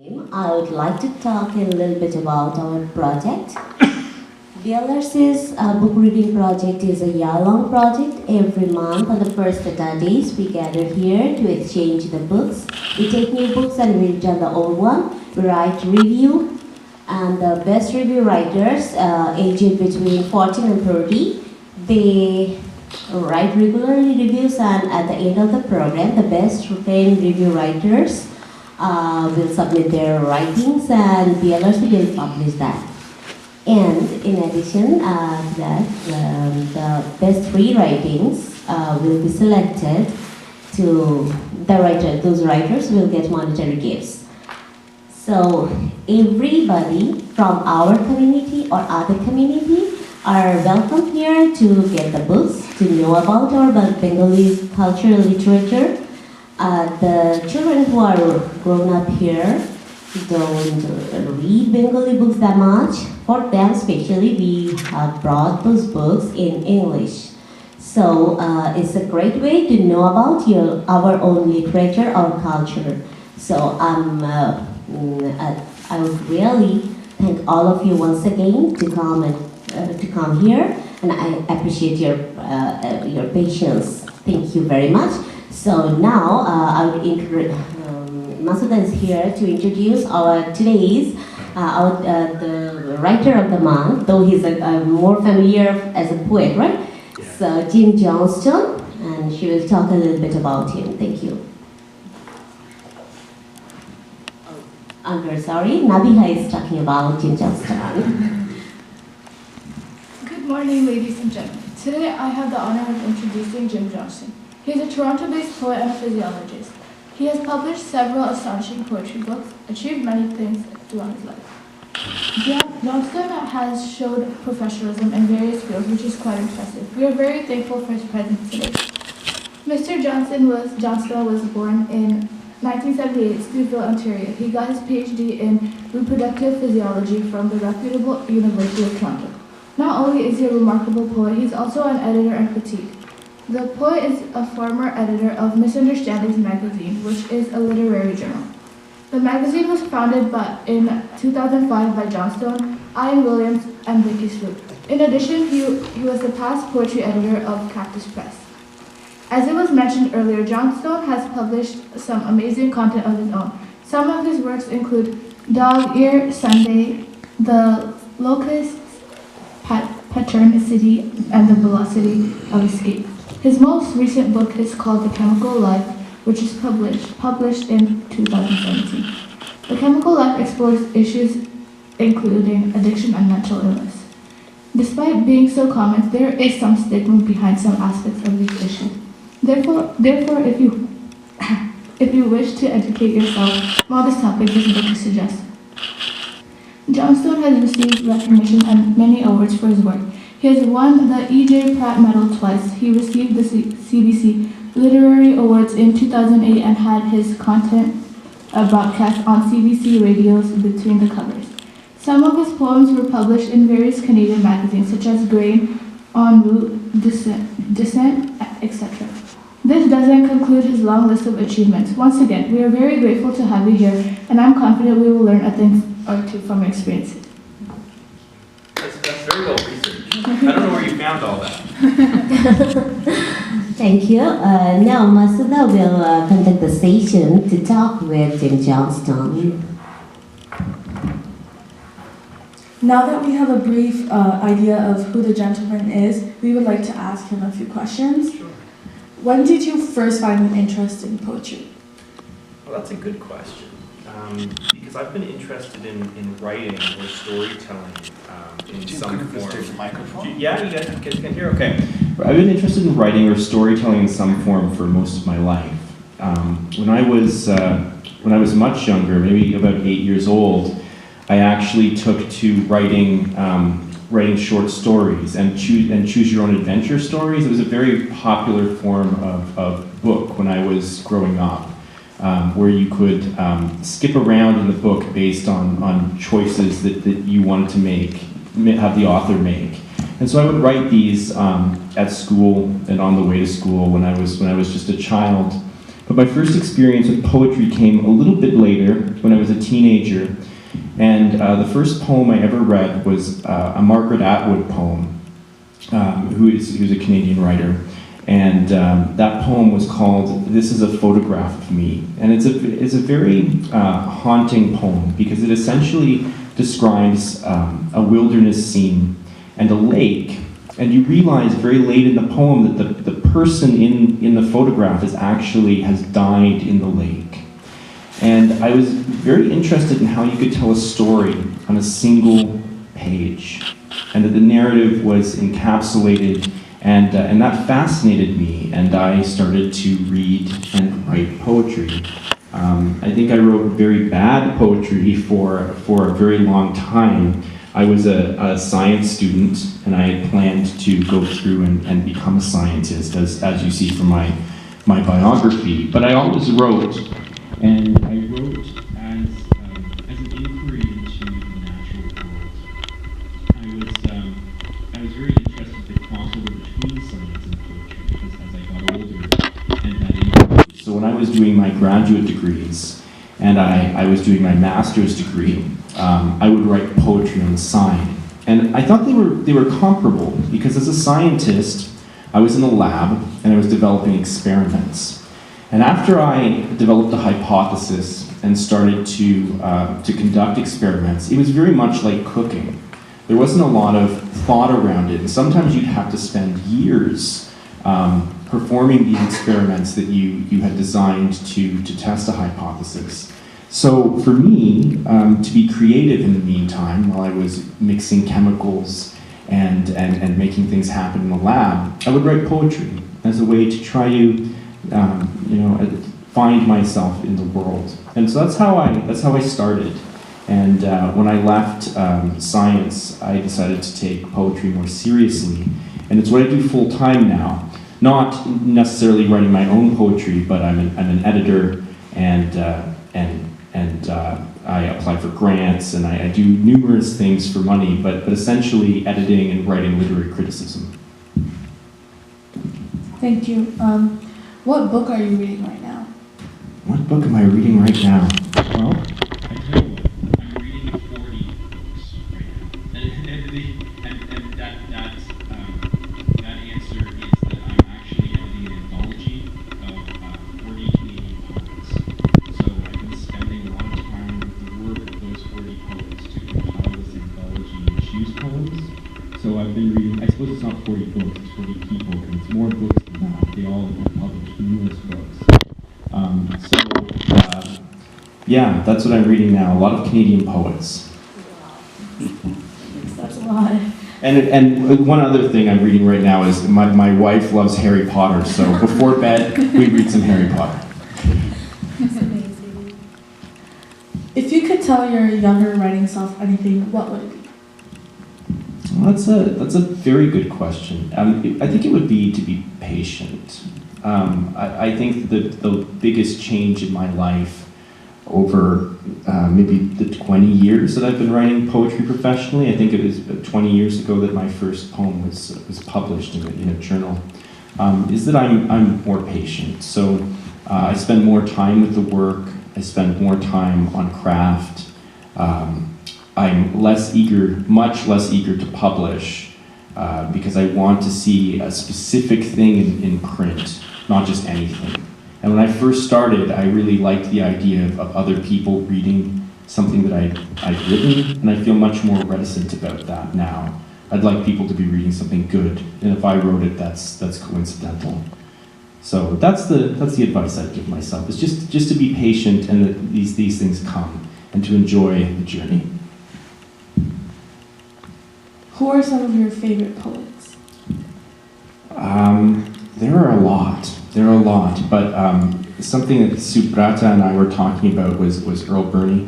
I would like to talk a little bit about our project. BLRC's book reading project is a year-long project. Every month on the first Saturdays, we gather here to exchange the books. We take new books and we return the old one. We write review, and the best review writers, aged between 14 and 30, they write regularly reviews, and at the end of the program, the best trained review writers will submit their writings, and BLRC will publish that. And in addition to that, the best three writings will be selected to those writers will get monetary gifts. So everybody from our community or other community are welcome here to get the books, to know about our Bengali cultural literature. The children who are grown up here don't read Bengali books that much. For them especially, we have brought those books in English. So it's a great way to know about our own literature, our culture. So I would really thank all of you once again to come here, and I appreciate your patience. Thank you very much. So now I would Masuda is here to introduce the writer of the month, though he's more familiar as a poet, right? Yeah. So Johnstone, and she will talk a little bit about him. Thank you. Sorry, Nabiha is talking about Johnstone. Good morning, ladies and gentlemen. Today I have the honor of introducing Jim Johnstone. He is a Toronto-based poet and physiologist. He has published several astonishing poetry books, achieved many things throughout his life. Johnstone has showed professionalism in various fields, which is quite impressive. We are very thankful for his presence today. Mr. Johnstone was born in 1978 in Steveville, Ontario. He got his PhD in reproductive physiology from the reputable University of Toronto. Not only is he a remarkable poet, he is also an editor and critic. The poet is a former editor of Misunderstandings magazine, which is a literary journal. The magazine was founded in 2005 by Johnstone, Ian Williams, and Vicky Swoop. In addition, he was the past poetry editor of Cactus Press. As it was mentioned earlier, Johnstone has published some amazing content of his own. Some of his works include Dog Ear Sunday, The Locust's Paternicity, and The Velocity of Escape. His most recent book is called The Chemical Life, which is published in 2017. The Chemical Life explores issues including addiction and mental illness. Despite being so common, there is some stigma behind some aspects of these issues. Therefore, if you wish to educate yourself on this topic, this book is suggested. Johnstone has received recognition and many awards for his work. He has won the E.J. Pratt Medal twice. He received the CBC Literary Awards in 2008 and had his content broadcast on CBC radios between the covers. Some of his poems were published in various Canadian magazines such as Grain, En Route, Dissent, etc. This doesn't conclude his long list of achievements. Once again, we are very grateful to have you here, and I'm confident we will learn a thing or two from your experiences. That's very well researched. I don't know where you found all that. Thank you. Now Masuda will conduct the session to talk with Jim Johnstone. Now that we have a brief idea of who the gentleman is, we would like to ask him a few questions. Sure. When did you first find an interest in poetry? Well, that's a good question. Because I've been interested in writing or storytelling in some form. Yeah, you guys can hear? Okay. I've been interested in writing or storytelling in some form for most of my life. When I was much younger, maybe about 8 years old, I actually took to writing short stories and choose your own adventure stories. It was a very popular form of book when I was growing up, where you could skip around in the book based on choices that you wanted to have the author make. And so I would write these at school and on the way to school when I was just a child. But my first experience with poetry came a little bit later, when I was a teenager. And the first poem I ever read was a Margaret Atwood poem, who's a Canadian writer. And that poem was called "This is a Photograph of Me." And it's a very haunting poem, because it essentially describes a wilderness scene and a lake. And you realize very late in the poem that the person in the photograph has died in the lake. And I was very interested in how you could tell a story on a single page, and that the narrative was encapsulated, and that fascinated me, and I started to read and write poetry. I think I wrote very bad poetry for a very long time. I was a science student, and I had planned to go through and become a scientist, as you see from my biography. But I always wrote, and I wrote as an inquiry into the natural world. I was very interested in the crossover between science and poetry, because as I got older, and that inquiry. So when I was doing my graduate degrees, and I was doing my master's degree, I would write poetry on the side. And I thought they were comparable, because as a scientist, I was in a lab and I was developing experiments. And after I developed a hypothesis and started to conduct experiments, it was very much like cooking. There wasn't a lot of thought around it, and sometimes you'd have to spend years performing these experiments that you had designed to test a hypothesis. So for me, to be creative in the meantime, while I was mixing chemicals and making things happen in the lab, I would write poetry as a way to try to find myself in the world. And so that's how I started. And when I left science, I decided to take poetry more seriously. And it's what I do full time now. Not necessarily writing my own poetry, but I'm an editor, and I apply for grants, and I do numerous things for money, but essentially editing and writing literary criticism. Thank you. What book are you reading right now? What book am I reading right now? Well, I tell you what, I'm reading 40 books right now. And that answer is that I'm actually editing an anthology of 40 Canadian poets. So I've been spending a lot of time with the work of those 40 poets to compile this anthology and choose poems. So I've been reading, I suppose it's not 40 books, it's 40 people, and it's more books than that. They all have published numerous books. Yeah, that's what I'm reading now. A lot of Canadian poets. That's a lot. And one other thing I'm reading right now is my wife loves Harry Potter, so before bed we read some Harry Potter. That's amazing. If you could tell your younger writing self anything, what would it be? Well, that's a very good question. I think it would be to be patient. I think that the biggest change in my life over maybe the 20 years that I've been writing poetry professionally, I think it was 20 years ago that my first poem was published in a journal, is that I'm more patient. So I spend more time with the work, I spend more time on craft. I'm much less eager to publish because I want to see a specific thing in print, not just anything. And when I first started, I really liked the idea of other people reading something that I'd written, and I feel much more reticent about that now. I'd like people to be reading something good, and if I wrote it, that's coincidental. So that's the advice I'd give myself, is just to be patient, and that these things come, and to enjoy the journey. Who are some of your favorite poets? There are a lot, but something that Subrata and I were talking about was Earl Burney,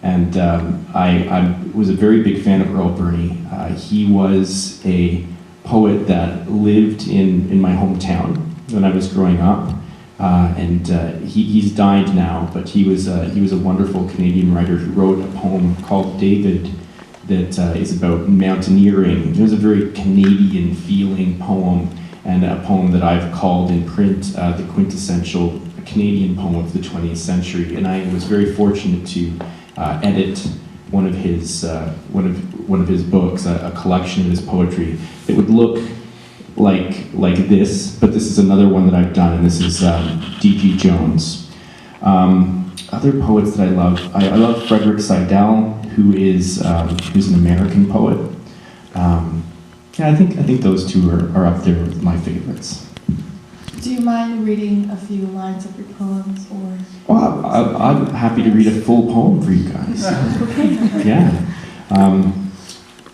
and I was a very big fan of Earl Burney. He was a poet that lived in my hometown when I was growing up, and he's died now, but he was a wonderful Canadian writer who wrote a poem called David that is about mountaineering. It was a very Canadian feeling poem, and a poem that I've called in print the quintessential a Canadian poem of the 20th century, and I was very fortunate to edit one of his books, a collection of his poetry. It would look like this, but this is another one that I've done, and this is D.G. Jones. Other poets that I love Frederick Seidel, who's an American poet. Yeah, I think those two are up there with my favorites. Do you mind reading a few lines of your poems, or? Well, I'm happy to read a full poem for you guys. Okay. Yeah.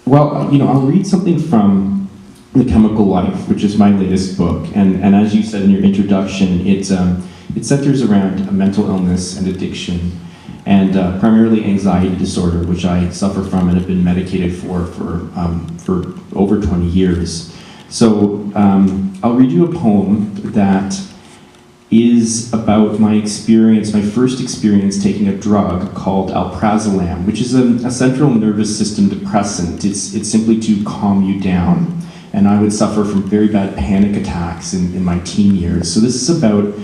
Well, I'll read something from The Chemical Life, which is my latest book, and as you said in your introduction, it centers around mental illness and addiction, and primarily anxiety disorder, which I suffer from and have been medicated for over 20 years. So I'll read you a poem that is about my first experience taking a drug called alprazolam, which is a central nervous system depressant. It's simply to calm you down. And I would suffer from very bad panic attacks in my teen years. So this is about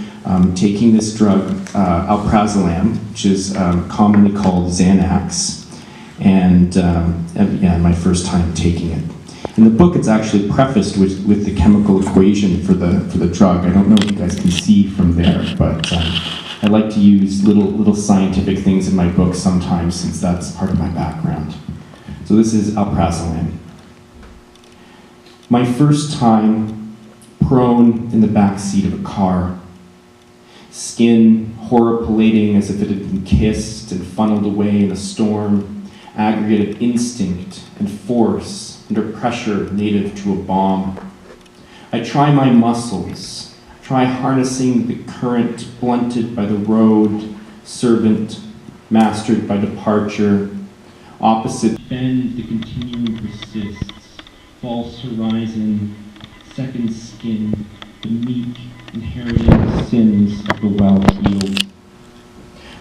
taking this drug, alprazolam, which is commonly called Xanax, and my first time taking it. In the book, it's actually prefaced with the chemical equation for the drug. I don't know if you guys can see from there, but I like to use little scientific things in my book sometimes, since that's part of my background. So this is alprazolam. My first time prone in the back seat of a car, skin horror-palating as if it had been kissed and funneled away in a storm, aggregate of instinct and force under pressure native to a bomb. I try my muscles, try harnessing the current blunted by the road, servant, mastered by departure, opposite bend the continuum persists, false horizon, second skin, the meek inherited sins of the well-heeled.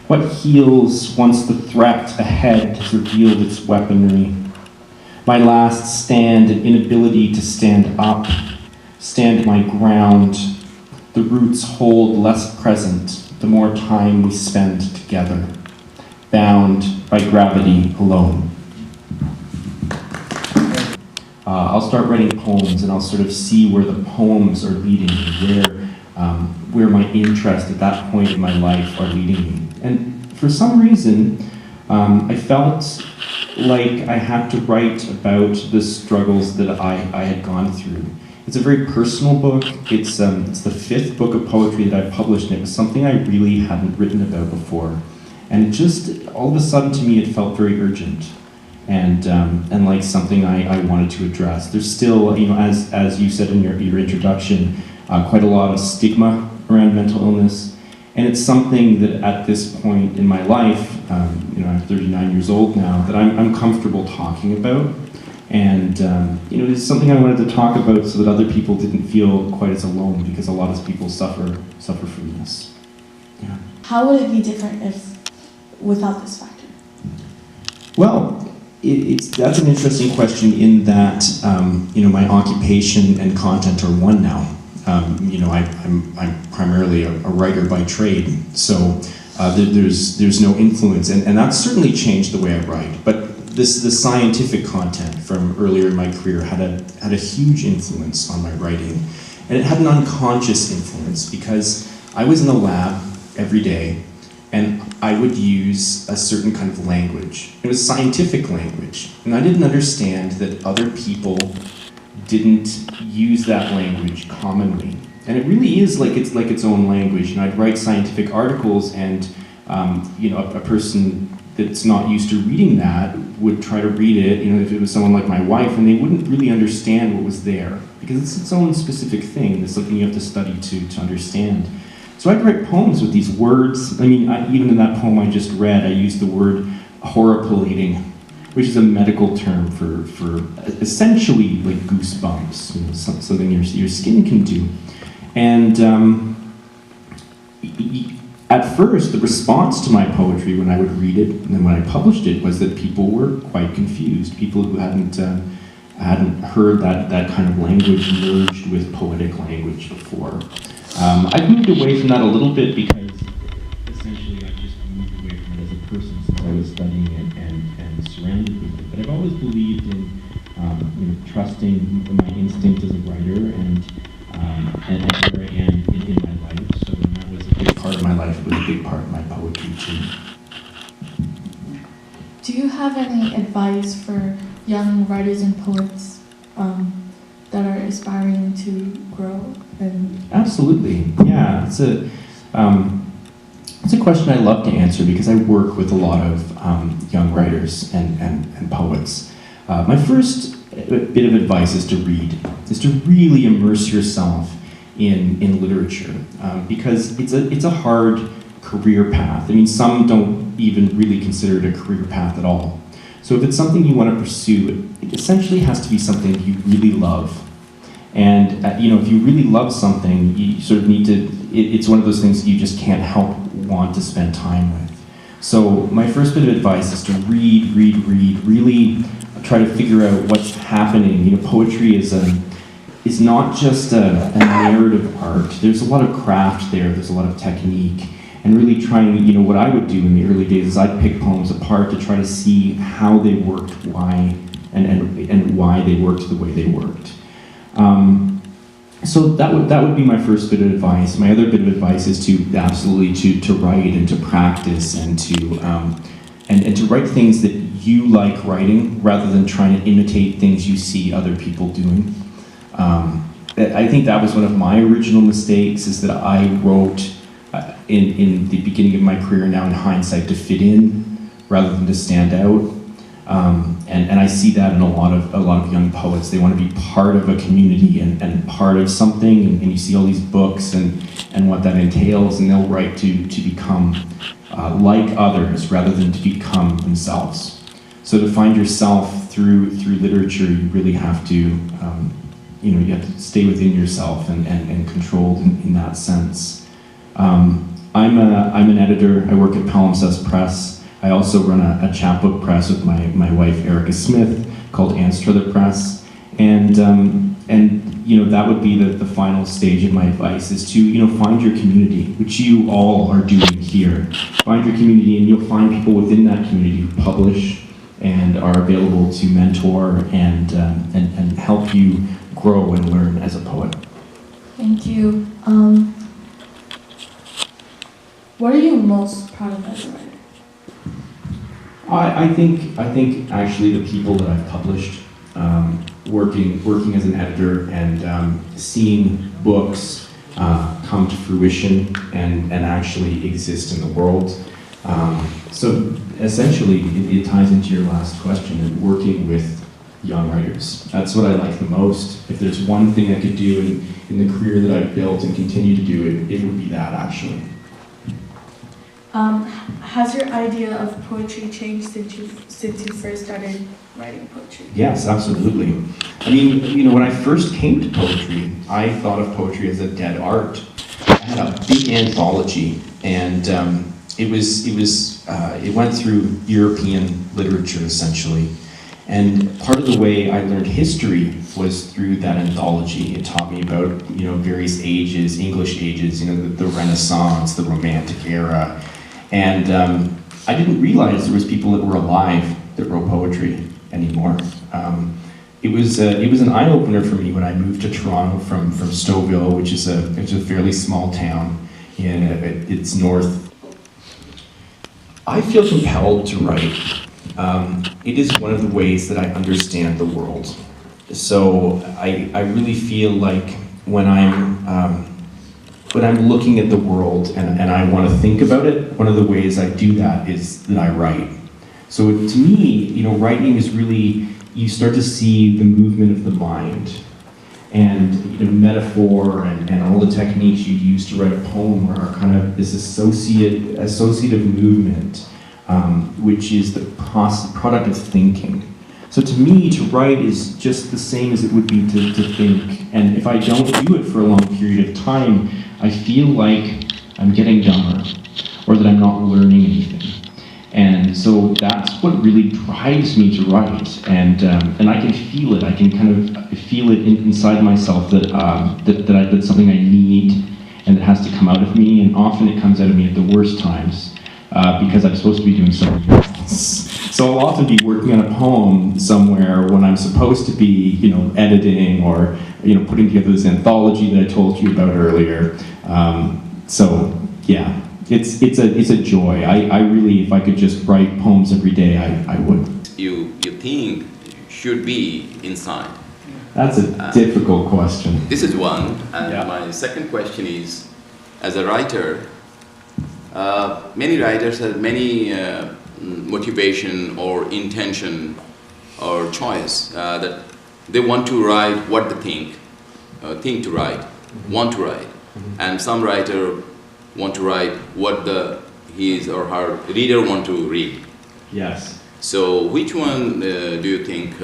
What heals once the threat ahead has revealed its weaponry? My last stand and inability to stand up, stand my ground. The roots hold less present the more time we spend together, bound by gravity alone. I'll start writing poems, and I'll sort of see where the poems are leading me, where my interest at that point in my life are leading me. And for some reason, I felt like I had to write about the struggles that I had gone through. It's a very personal book. It's the fifth book of poetry that I've published, and it was something I really hadn't written about before. And it just, all of a sudden to me, it felt very urgent. And like something I wanted to address. There's still, as you said in your introduction, quite a lot of stigma around mental illness, and it's something that at this point in my life, I'm 39 years old now, that I'm comfortable talking about, and it's something I wanted to talk about so that other people didn't feel quite as alone, because a lot of people suffer from this. Yeah. How would it be different without this factor? Well, that's an interesting question in that, my occupation and content are one now. I'm primarily a writer by trade, so there's no influence, and that's certainly changed the way I write. But the scientific content from earlier in my career had a huge influence on my writing, and it had an unconscious influence because I was in the lab every day, and I would use a certain kind of language. It was scientific language, and I didn't understand that other people didn't use that language commonly. And it really is like its own language. And I'd write scientific articles, and a person that's not used to reading that would try to read it, if it was someone like my wife, and they wouldn't really understand what was there, because it's its own specific thing. It's something you have to study to understand. So I'd write poems with these words. Even in that poem I just read, I used the word horror-palating, which is a medical term for essentially like goosebumps, something your skin can do. And at first, the response to my poetry when I would read it and then when I published it was that people were quite confused. People who hadn't heard that kind of language merged with poetic language before. I've moved away from that a little bit because essentially I've just moved away from it as a person since I was studying it and surrounded with it. But I've always believed in trusting my instinct as a writer and where I am in my life. So when that was a big part of my life, it was a big part of my poetry too. Do you have any advice for young writers and poets that are aspiring to grow? Absolutely, yeah. It's a question I love to answer because I work with a lot of young writers and poets. My first bit of advice is to read, is to really immerse yourself in literature, because it's a hard career path. I mean, some don't even really consider it a career path at all. So if it's something you want to pursue, it essentially has to be something you really love. And if you really love something, you sort of need to, it's one of those things you just can't help want to spend time with. So my first bit of advice is to read, really try to figure out what's happening. Poetry is not just a narrative art. There's a lot of craft there's a lot of technique. And really trying, what I would do in the early days is I'd pick poems apart to try to see how they worked, why, and why they worked the way they worked. So that would be my first bit of advice. My other bit of advice is to absolutely to write and to practice and to write things that you like writing rather than trying to imitate things you see other people doing. I think that was one of my original mistakes, is that I wrote in the beginning of my career, now in hindsight, to fit in rather than to stand out. And I see that in a lot of young poets. They want to be part of a community and part of something, and you see all these books and what that entails, and they'll write to become like others rather than to become themselves. So to find yourself through literature, you really have to, you have to stay within yourself and controlled in that sense. I'm an editor. I work at Palimpsest Press. I also run a chapbook press with my wife Erica Smith called Anstruther Press, and that would be the final stage of my advice, is to find your community, which you all are doing here. Find your community, and you'll find people within that community who publish and are available to mentor and help you grow and learn as a poet. Thank you. What are you most proud of as a writer? I think actually the people that I've published, working as an editor and seeing books come to fruition and actually exist in the world. So essentially, it ties into your last question, working with young writers. That's what I like the most. If there's one thing I could do in the career that I've built and continue to do, it would be that, actually. Has your idea of poetry changed since you first started writing poetry? Yes, absolutely. I mean, when I first came to poetry, I thought of poetry as a dead art. I had a big anthology, and it went through European literature essentially. And part of the way I learned history was through that anthology. It taught me about various ages, English ages, the Renaissance, the Romantic era. And I didn't realize there was people that were alive that wrote poetry anymore. It was an eye-opener for me when I moved to Toronto from Stouffville, which is a fairly small town in its north. I feel compelled to write. It is one of the ways that I understand the world. So I really feel like when I'm looking at the world and I want to think about it, one of the ways I do that is that I write. So to me, writing is really, you start to see the movement of the mind, and metaphor and all the techniques you use to write a poem are kind of this associative movement, which is the product of thinking. So to me, to write is just the same as it would be to think. And if I don't do it for a long period of time, I feel like I'm getting dumber, or that I'm not learning anything. And so that's what really drives me to write. And I can feel it. I can kind of feel it inside myself that that's something I need. and it has to come out of me, and often it comes out of me at the worst times because I'm supposed to be doing something else. So I'll often be working on a poem somewhere when I'm supposed to be, editing or, putting together this anthology that I told you about earlier. So yeah, it's a joy. I really, if I could just write poems every day, I would. You think should be inside? That's a difficult question. This is one, and Yeah. my second question is, as a writer, many writers have many motivation or intention or choice that they want to write what they think to write, want to write, and some writer want to write what his or her reader want to read. Yes. So which one do you think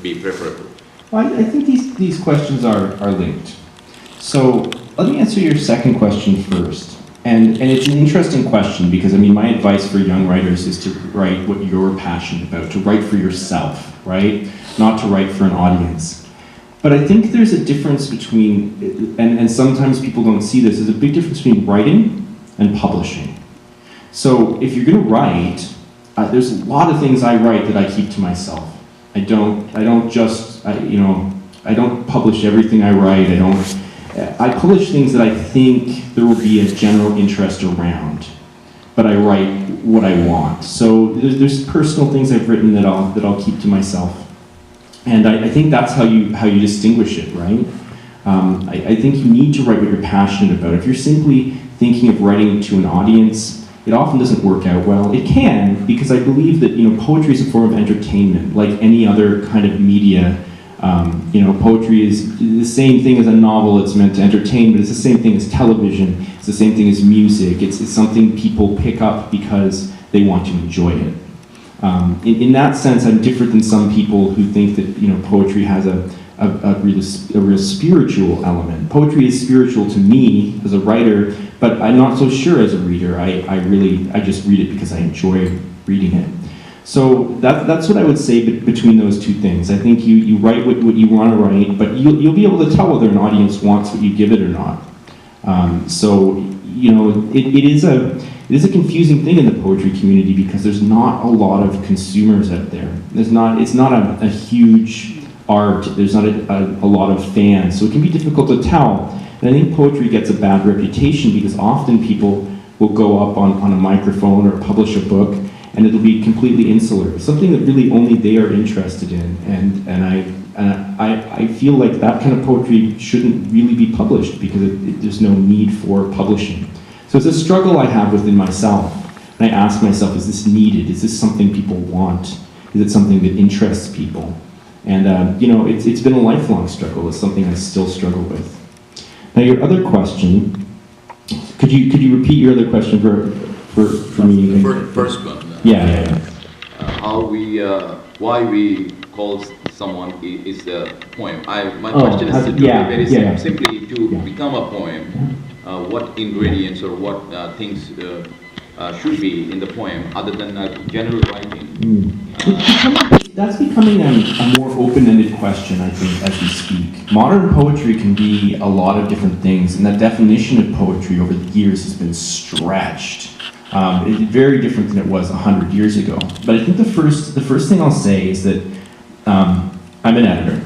be preferable? Well, I think these questions are linked. So let me answer your second question first. And it's an interesting question because, my advice for young writers is to write what you're passionate about, to write for yourself, right? Not to write for an audience. But I think there's a difference between, and sometimes people don't see this, there's a big difference between writing and publishing. So if you're gonna write, there's a lot of things I write that I keep to myself. I don't publish everything I write. I publish things that I think there will be a general interest around, but I write what I want. So there's personal things I've written that I'll keep to myself, and I think that's how you distinguish it, right? I think you need to write what you're passionate about. If you're simply thinking of writing to an audience, it often doesn't work out well. It can, because I believe that poetry is a form of entertainment, like any other kind of media. Poetry is the same thing as a novel. It's meant to entertain, but it's the same thing as television. It's the same thing as music. It's something people pick up because they want to enjoy it. In that sense, I'm different than some people who think that poetry has a real spiritual element. Poetry is spiritual to me as a writer, but I'm not so sure as a reader. I just read it because I enjoy reading it. So that's what I would say between those two things. I think you write what you want to write, but you'll be able to tell whether an audience wants what you give it or not. It is a confusing thing in the poetry community because there's not a lot of consumers out there. It's not a huge art. There's not a lot of fans, so it can be difficult to tell. And I think poetry gets a bad reputation because often people will go up on a microphone or publish a book, and it'll be completely insular, something that really only they are interested in. And I feel like that kind of poetry shouldn't really be published because there's no need for publishing. So it's a struggle I have within myself. And I ask myself, is this needed? Is this something people want? Is it something that interests people? And it's been a lifelong struggle. It's something I still struggle with. Now your other question, could you repeat your other question for me? First one. Yeah. Why we call someone is the poem. My question is to simply to become a poem. What ingredients or what things should be in the poem other than general writing? That's becoming a more open-ended question, I think, as we speak. Modern poetry can be a lot of different things, and that definition of poetry over the years has been stretched. It's very different than it was 100 years ago. But I think the first thing I'll say is that I'm an editor.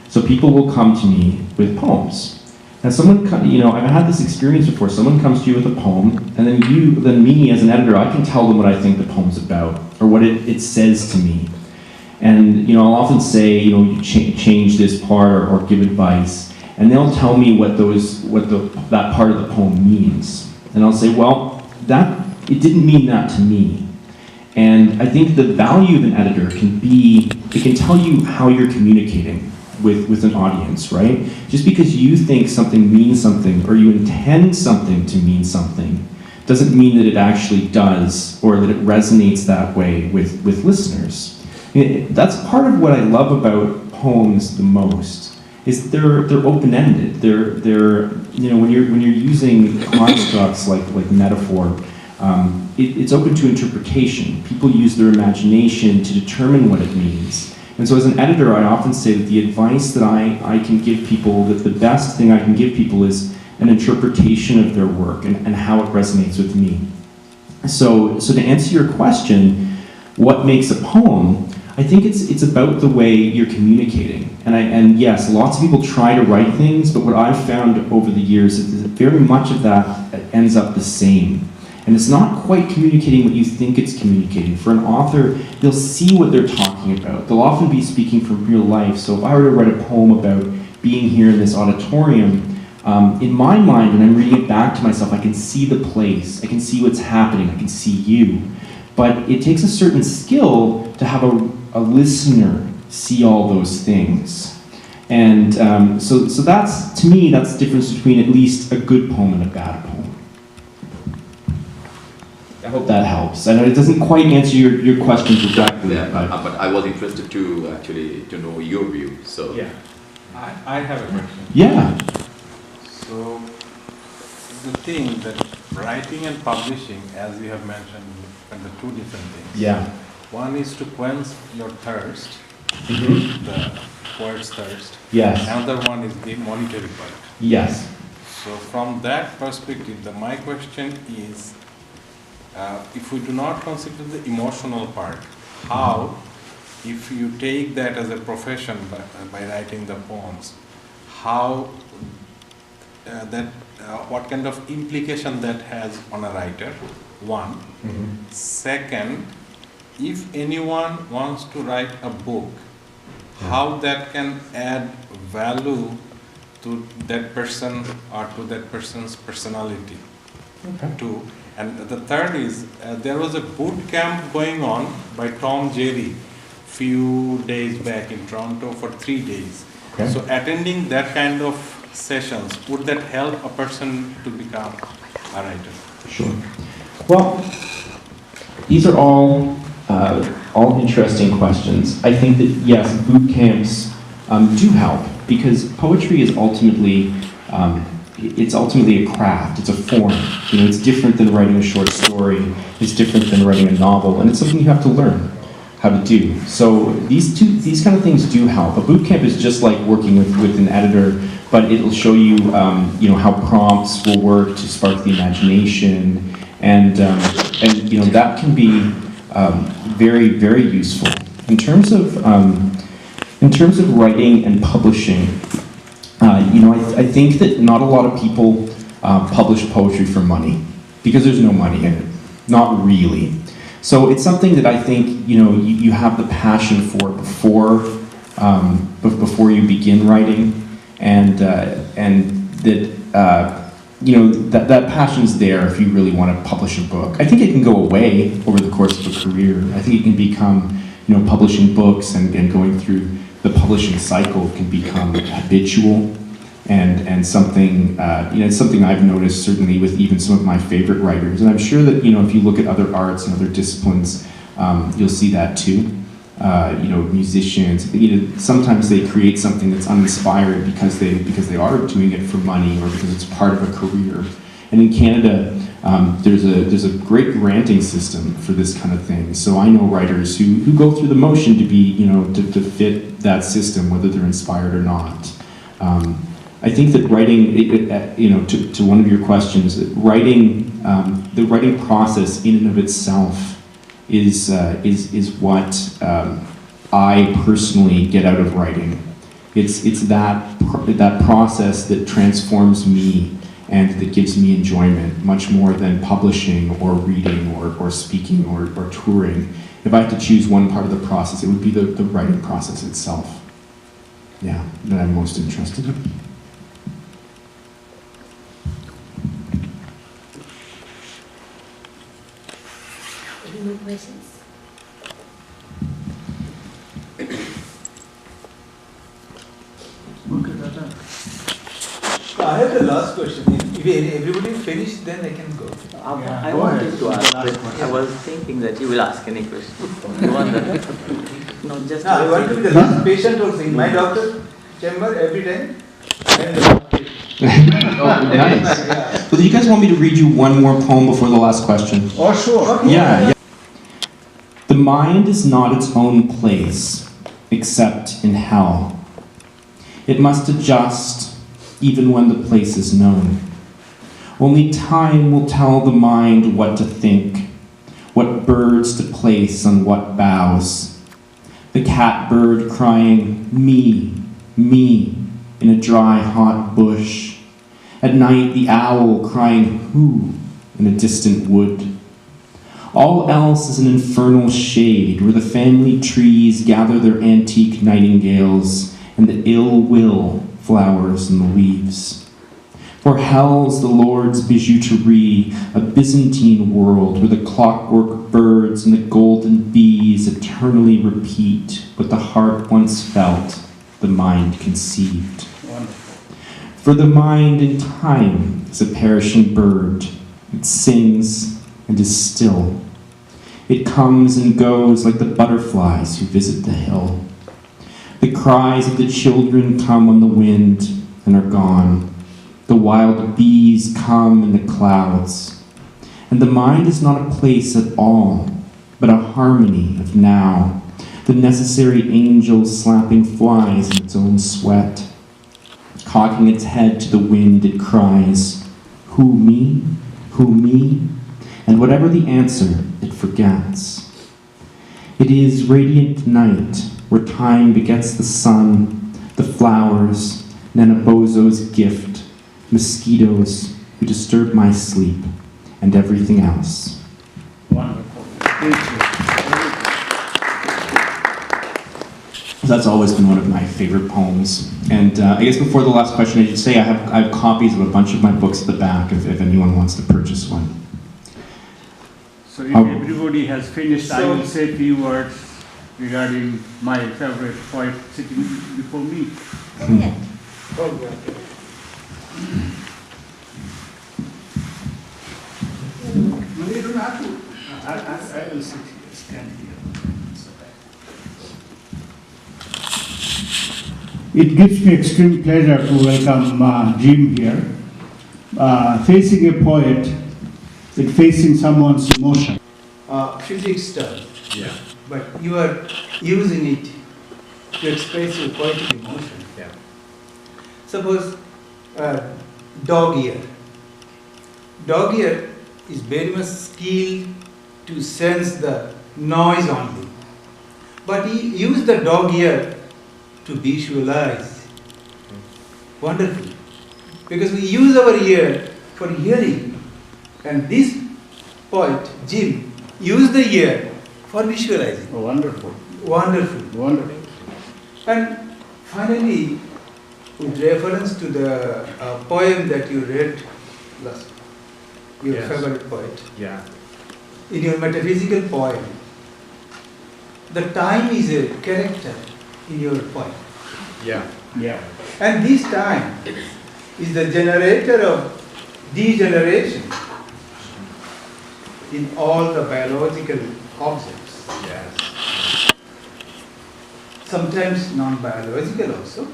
So people will come to me with poems. And I've had this experience before. Someone comes to you with a poem, and then me as an editor, I can tell them what I think the poem's about, or what it says to me. And I'll often say, you change this part or give advice, and they'll tell me what that part of the poem means. And I'll say, well, it didn't mean that to me. And I think the value of an editor it can tell you how you're communicating with an audience, right? Just because you think something means something or you intend something to mean something doesn't mean that it actually does or that it resonates that way with listeners. That's part of what I love about poems the most, is they're open-ended. They're when you're using constructs like metaphor, it's open to interpretation. People use their imagination to determine what it means. And so as an editor, I often say that the advice that I can give people, that the best thing I can give people is an interpretation of their work and how it resonates with me. So to answer your question, what makes a poem? I think it's about the way you're communicating. And yes, lots of people try to write things, but what I've found over the years is that very much of that ends up the same. And it's not quite communicating what you think it's communicating. For an author, they'll see what they're talking about. They'll often be speaking from real life. So if I were to write a poem about being here in this auditorium, in my mind, when I'm reading it back to myself, I can see the place, I can see what's happening, I can see you. But it takes a certain skill to have a listener see all those things. And so that's, to me, that's the difference between at least a good poem and a bad poem. I hope that helps. I know it doesn't quite answer your question exactly. Yeah, but I was interested to actually to know your view. So Yeah. I have a question. Yeah. So the thing that writing and publishing, as you have mentioned, are the two different things. Yeah. One is to quench your thirst, Mm-hmm. the poet's thirst. Yes. Another one is the monetary part. Yes. So from that perspective, my question is, if we do not consider the emotional part, how, if you take that as a profession by writing the poems, how what kind of implication that has on a writer, one. Mm-hmm. Second, if anyone wants to write a book, how that can add value to that person or to that person's personality. Okay. Two. And the third is, there was a boot camp going on by Tom Jerry few days back in Toronto for 3 days. Okay. So attending that kind of sessions, would that help a person to become a writer? Sure. Well, these are all interesting questions. I think that yes, boot camps do help because poetry is ultimately it's ultimately a craft. It's a form. You know, it's different than writing a short story. It's different than writing a novel, and it's something you have to learn how to do. So these kind of things do help. A boot camp is just like working with an editor, but it'll show you you know, how prompts will work to spark the imagination, and you know, that can be very, very useful in terms of writing and publishing. You know, I think that not a lot of people publish poetry for money because there's no money in it. Not really. So it's something that I think, you know, you have the passion for before you begin writing, and that you know, that passion's there if you really want to publish a book. I think it can go away over the course of a career. I think it can become, you know, publishing books and going through the publishing cycle can become habitual, and something, you know, it's something I've noticed certainly with even some of my favorite writers. And I'm sure that, you know, if you look at other arts and other disciplines, you'll see that too. You know, musicians, you know, sometimes they create something that's uninspired because they are doing it for money or because it's part of a career. And in Canada, there's a great granting system for this kind of thing. So I know writers who go through the motion to be, you know, to fit that system, whether they're inspired or not. I think that writing, you know, to one of your questions, that writing, the writing process in and of itself is what I personally get out of writing. It's that process that transforms me and that gives me enjoyment, much more than publishing or reading or speaking or touring. If I had to choose one part of the process, it would be the writing process itself. Yeah, that I'm most interested in. Any more questions? I have the last question. If everybody finished, then I can go. I wanted to ask, but I was thinking that you will ask any question. You want that? No, just. No, I want to be the last patient also in my doctor's chamber every time. I am the last patient. Oh, nice. Well, do you guys want me to read you one more poem before the last question? Oh, sure. Okay. Yeah. The mind is not its own place, except in hell. It must adjust even when the place is known. Only time will tell the mind what to think, what birds to place on what boughs. The catbird crying, me, me, in a dry, hot bush. At night, the owl crying, who, in a distant wood. All else is an infernal shade where the family trees gather their antique nightingales and the ill will flowers in the leaves. For hell's the Lord's bijouterie, a Byzantine world where the clockwork birds and the golden bees eternally repeat what the heart once felt, the mind conceived. Wonderful. For the mind in time is a perishing bird. It sings and is still. It comes and goes like the butterflies who visit the hill. The cries of the children come on the wind and are gone. The wild bees come in the clouds. And the mind is not a place at all, but a harmony of now. The necessary angel slapping flies in its own sweat. Cocking its head to the wind, it cries, who me? Who me? And whatever the answer, it forgets. It is radiant night, where time begets the sun, the flowers, Nanabozo's gift, mosquitoes who disturb my sleep, and everything else. Wonderful. Thank you. That's always been one of my favorite poems. And I guess before the last question, I should say I have copies of a bunch of my books at the back if anyone wants to purchase one. So if everybody has finished, I will say a few words regarding my favorite poet sitting before me. Yeah. No, you don't have to. I will sit here, stand here. It gives me extreme pleasure to welcome Jim here. Facing a poet is facing someone's emotion. Physics stuff. Yeah. But you are using it to express your poetic emotion. Yeah. Suppose dog ear. Dog ear is very much skilled to sense the noise only. But he used the dog ear to visualize. Wonderful. Because we use our ear for hearing. And this poet, Jim, used the ear for visualizing. Oh, wonderful. Wonderful. Wonderful. And finally, with reference to the poem that you read last, your Yes. favorite poet, Yeah. in your metaphysical poem, the time is a character in your poem. Yeah. Yeah. And this time is the generator of degeneration in all the biological objects. Yes. Sometimes non-biological also.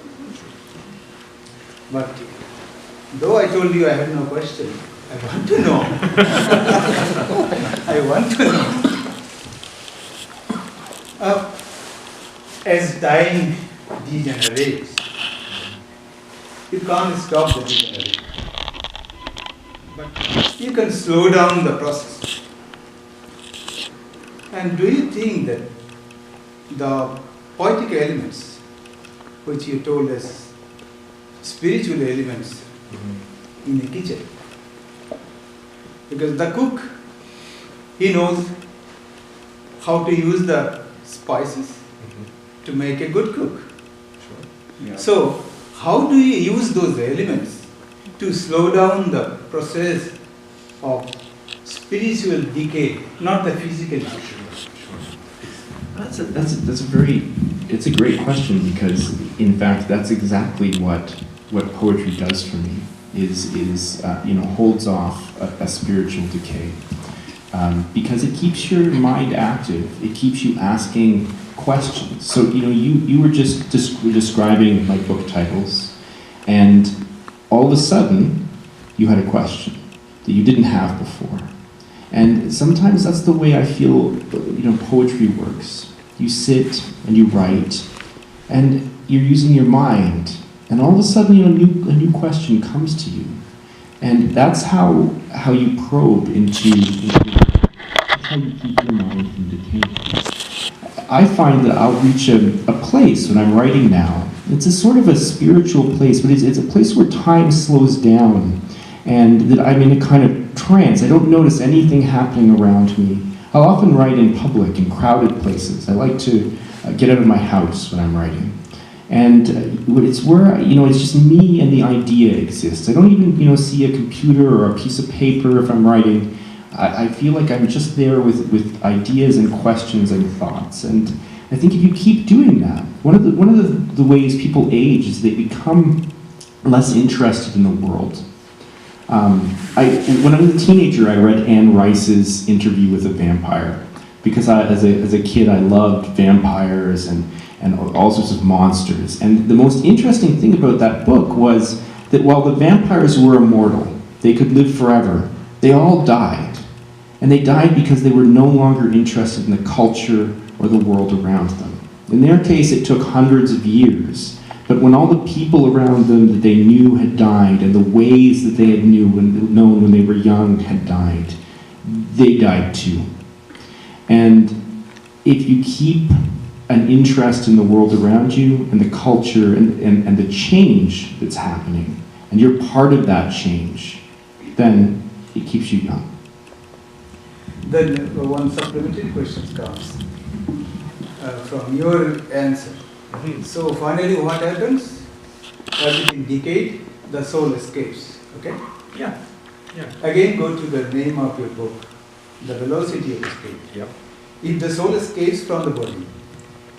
But though I told you I had no question, I want to know. I want to know. As time degenerates, you can't stop the degeneration. But you can slow down the process. And do you think that the poetic elements, which you told us, spiritual elements in the kitchen, because the cook, he knows how to use the spices to make a good cook. Sure. Yeah. So, how do you use those elements to slow down the process of spiritual decay, not the physical decay? It's a great question, because in fact that's exactly what poetry does for me, is holds off a spiritual decay, because it keeps your mind active. It keeps you asking questions. So you were just describing my book titles, and all of a sudden you had a question that you didn't have before. And sometimes that's the way I feel poetry works. You sit and you write, and you're using your mind, and all of a sudden a new question comes to you, And that's how you probe into that's how you keep your mind from decaying. I find that I'll reach a place when I'm writing now. It's a sort of a spiritual place, but it's a place where time slows down and that I'm in a kind of trance. I don't notice anything happening around me. I'll often write in public, in crowded places. I like to get out of my house when I'm writing. And it's where, it's just me and the idea exists. I don't even, see a computer or a piece of paper if I'm writing. I feel like I'm just there with ideas and questions and thoughts. And I think if you keep doing that, one of the ways people age is they become less interested in the world. When I was a teenager, I read Anne Rice's Interview with a Vampire because as a kid I loved vampires and all sorts of monsters. And the most interesting thing about that book was that while the vampires were immortal, they could live forever, they all died. And they died because they were no longer interested in the culture or the world around them. In their case, it took hundreds of years. But when all the people around them that they knew had died, and the ways that they had known when they were young had died, they died too. And if you keep an interest in the world around you, and the culture, and the change that's happening, and you're part of that change, then it keeps you young. Then one supplementary question comes from your answer. So finally what happens? Everything decayed, the soul escapes. Okay? Yeah. Again go to the name of your book, The Velocity of Escape. Yep. If the soul escapes from the body,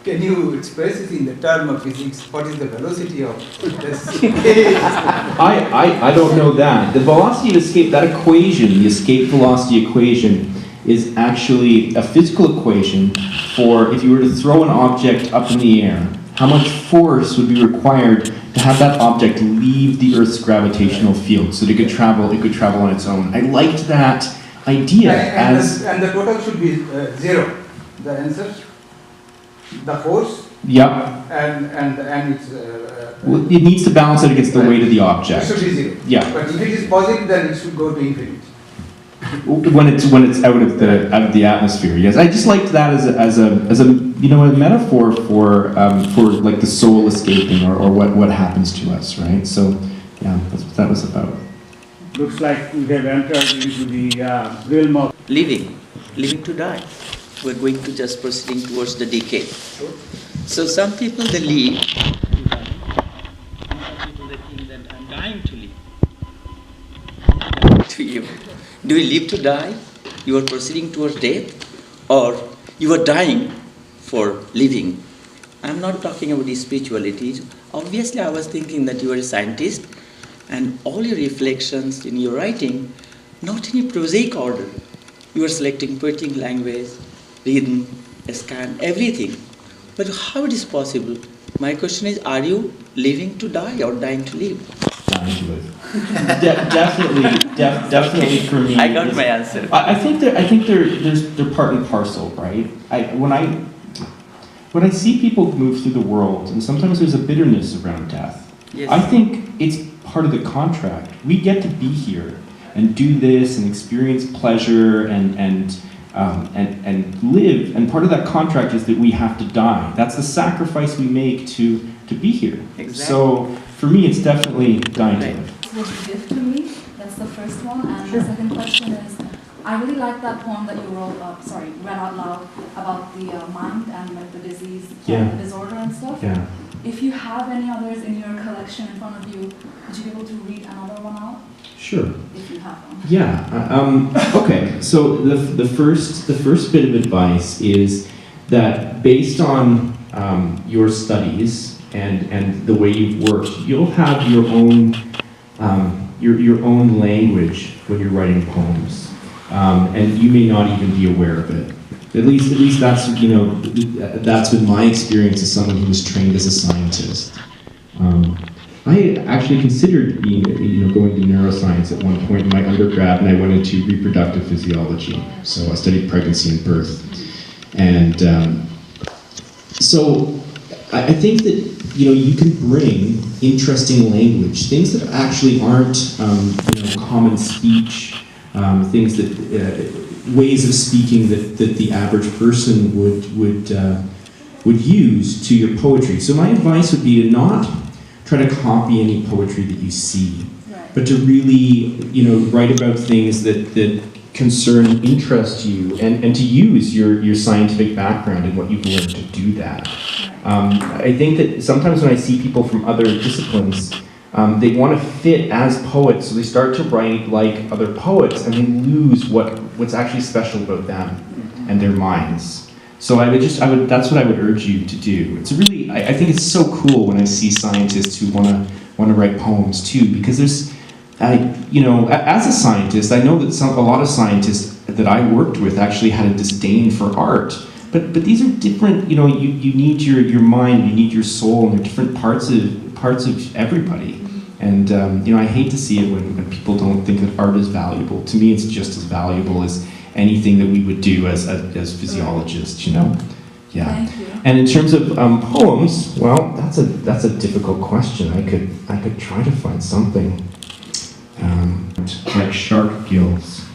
can you express it in the term of physics? What is the velocity of escape? I don't know that. The velocity of escape, that equation, the escape velocity equation, is actually a physical equation for if you were to throw an object up in the air, how much force would be required to have that object leave the Earth's gravitational field so that it could travel on its own. I liked that idea and the total should be zero. The answer, the force. Yep. And it's. Well, it needs to balance it against the weight of the object. It should be zero. Yeah. But if it is positive, then it should go to infinity. When it's out of the atmosphere, yes. I just liked that as a metaphor for like the soul escaping or what happens to us, right? So yeah, that's what that was about. Looks like we have entered into the realm of Living to die. We're going to just proceeding towards the decay. So some people they live. Some people they think that I'm dying to live. To you. Do you live to die? You are proceeding towards death? Or you are dying for living? I'm not talking about the spirituality. Obviously, I was thinking that you are a scientist and all your reflections in your writing, not in a prosaic order. You are selecting poetic language, rhythm, scan, everything. But how it is possible? My question is, are you living to die or dying to live? Dying to live. Definitely for me. I got my answer. I think they're part and parcel, right? When I see people move through the world, and sometimes there's a bitterness around death. Yes. I think it's part of the contract. We get to be here and do this and experience pleasure and live. And part of that contract is that we have to die. That's the sacrifice we make to be here. Exactly. So for me, it's definitely dying to live. It was a gift to me. That's the first one. And the second question is, I really like that poem that you read out loud about the mind and like the disease, the disorder and stuff. Yeah. If you have any others in your collection in front of you, would you be able to read another one out? Sure. If you have one. Yeah. Okay. So the first bit of advice is that based on your studies and the way you've worked, you'll have your own language when you're writing poems, and you may not even be aware of it. At least that's that's been my experience as someone who was trained as a scientist. I actually considered going to neuroscience at one point in my undergrad, and I went into reproductive physiology. So I studied pregnancy and birth, and so I think that, you know, you can bring interesting language, things that actually aren't, you know, common speech, things that, ways of speaking that the average person would use to your poetry. So my advice would be to not try to copy any poetry that you see, but to really, you know, write about things that concern and interest you, and to use your scientific background and what you've learned to do that. I think that sometimes when I see people from other disciplines, they want to fit as poets, so they start to write like other poets, and they lose what's actually special about them and their minds. So that's what I would urge you to do. It's really, I think it's so cool when I see scientists who want to write poems too, because there's, you know, as a scientist, I know that a lot of scientists that I worked with actually had a disdain for art. But these are different, you know, you need your mind, you need your soul, and they're different parts of everybody. And, you know, I hate to see it when people don't think that art is valuable. To me, it's just as valuable as anything that we would do as physiologists, you know? Yeah. Thank you. And in terms of poems, well, that's a difficult question. I could try to find something like shark gills.